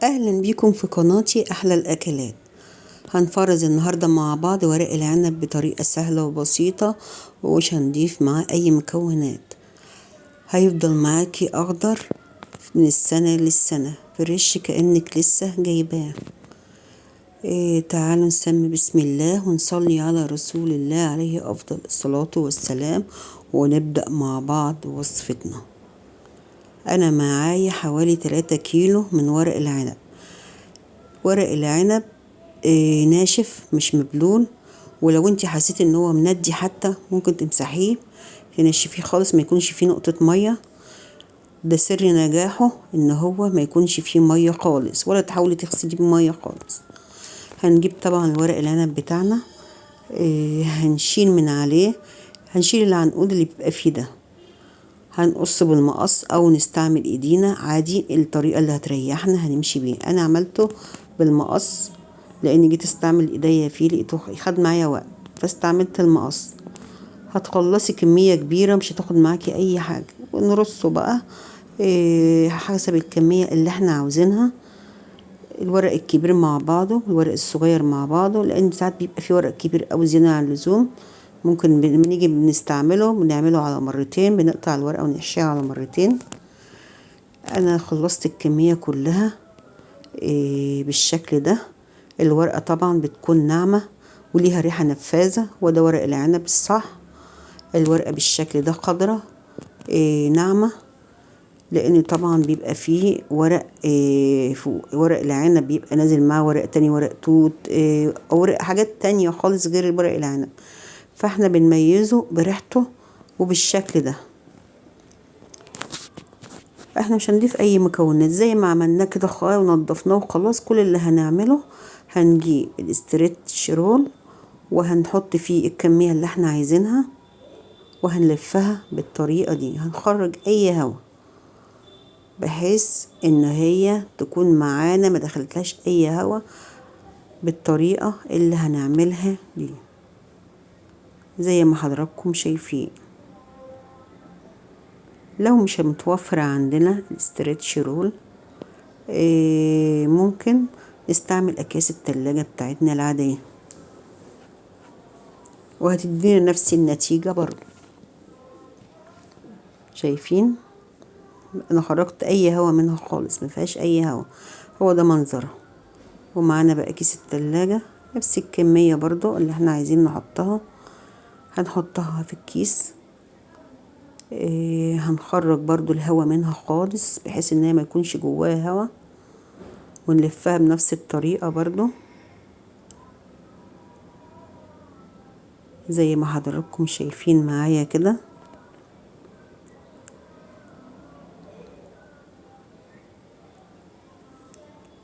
اهلا بيكم في قناتي احلى الاكلات. هنفرز النهاردة مع بعض ورق العنب بطريقة سهلة وبسيطة، ومش هنضيف معاه اي مكونات. هيفضل معاكي اخضر من السنة للسنة، فريش كأنك لسه جايباه. تعالوا نسمي بسم الله ونصلي على رسول الله عليه افضل الصلاة والسلام، ونبدأ مع بعض وصفتنا. انا معايا حوالي 3 كيلو من ورق العنب. ورق العنب ناشف مش مبلول، ولو انت حسيتي ان هو مندي حتى ممكن تمسحيه تنشفيه خالص، ما يكونش فيه نقطة مية. ده سر نجاحه، ان هو ما يكونش فيه مية خالص، ولا تحاولي تغسليه بمية خالص. هنجيب طبعا ورق العنب بتاعنا، هنشيل من عليه، هنشيل العنقود اللي بيبقى فيه ده، هنقص بالمقص او نستعمل ايدينا عادي، الطريقة اللي هتريحنا هنمشي بيه. انا عملته بالمقص لاني جيت استعمل ايديا فيه لقيته خد معايا وقت، فاستعملت المقص. هتخلصي كمية كبيرة مش هتاخد معاكي اي حاجة، ونرصه بقى حسب الكمية اللي احنا عاوزينها. الورق الكبير مع بعضه والورق الصغير مع بعضه، لان ساعات بيبقى فيه ورق كبير اوي زيادة عن اللزوم، ممكن بنيجي بنستعمله بنعمله على مرتين، بنقطع الورقة ونحشيها على مرتين. انا خلصت الكمية كلها بالشكل ده. الورقة طبعا بتكون ناعمة وليها ريحة نفاذة، وده ورق العنب الصح. الورقة بالشكل ده خضرة ناعمة، لان طبعا بيبقى فيه ورق فوق ورق العنب بيبقى نازل معاه ورق تاني، ورق توت او ورق حاجات تانية خالص غير ورق العنب، فاحنا بنميزه بريحته وبالشكل ده. احنا مش هنضيف اي مكونات، زي ما عملناه كده ونضفناه وخلاص. كل اللي هنعمله هنجيب الاسترتش رول وهنحط فيه الكمية اللي احنا عايزينها، وهنلفها بالطريقة دي. هنخرج اي هوا بحيث ان هي تكون معانا ما دخلتلاش اي هوا، بالطريقة اللي هنعملها دي زي ما حضراتكم شايفين. لو مش متوفر عندنا الاسترتش رول ممكن نستعمل اكياس التلاجة بتاعتنا العادية، وهتدينا نفس النتيجة برضو. شايفين انا خرجت اي هوا منها خالص، ما فيهاش اي هوا، هو ده منظرها. ومعانا بقى كيس التلاجة نفس الكمية برضو اللي احنا عايزين نحطها، هنحطها في الكيس. هنخرج برضو الهوا منها خالص بحيث ان هي ما يكونش جواها هوا، ونلفها بنفس الطريقة برضو زي ما حضراتكم شايفين معايا كده.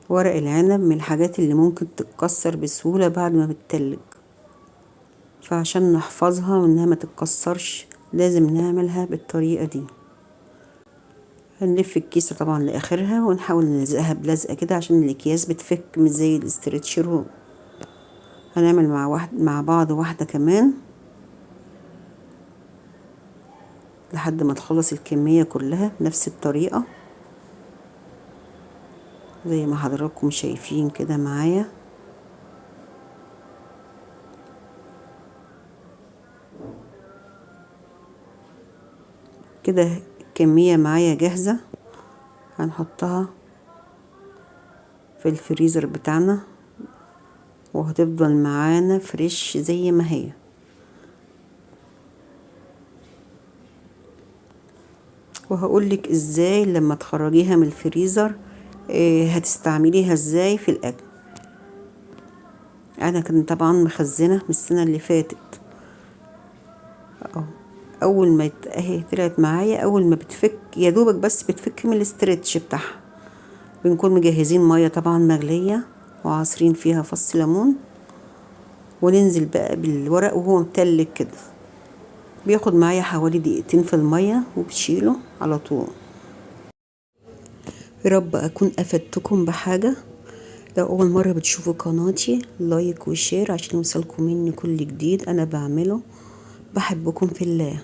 ورق العنب من الحاجات اللي ممكن تتكسر بسهولة بعد ما بتتلج، فعشان نحفظها وانها ما تتكسرش لازم نعملها بالطريقة دي. هنلف الكيسة طبعا لاخرها ونحاول نلزقها بلزقة كده عشان الاكياس بتفك مش زي الاسترتش رول. هنعمل مع بعض واحدة كمان لحد ما تخلص الكمية كلها بنفس الطريقة زي ما حضراتكم شايفين كده معايا. كده الكمية معايا جاهزة، هنحطها في الفريزر بتاعنا وهتفضل معانا فريش زي ما هي. وهقولك ازاي لما تخرجيها من الفريزر هتستعمليها ازاي في الاكل. انا كنت طبعا مخزنة من السنة اللي فاتت اول ما اهي طلعت معايا، اول ما بتفك يا دوبك بس بتفك من الاسترتش بتاعها، بنكون مجهزين مية طبعا مغلية وعصرين فيها فص ليمون، وننزل بقى بالورق وهو متلج كده. بياخد معايا حوالي دقيقتين في المية وبشيله على طول. يا رب اكون افدتكم بحاجة. لو اول مرة بتشوفوا قناتي لايك وشير عشان يوصلكم مني كل جديد انا بعمله. بحبكم في الله.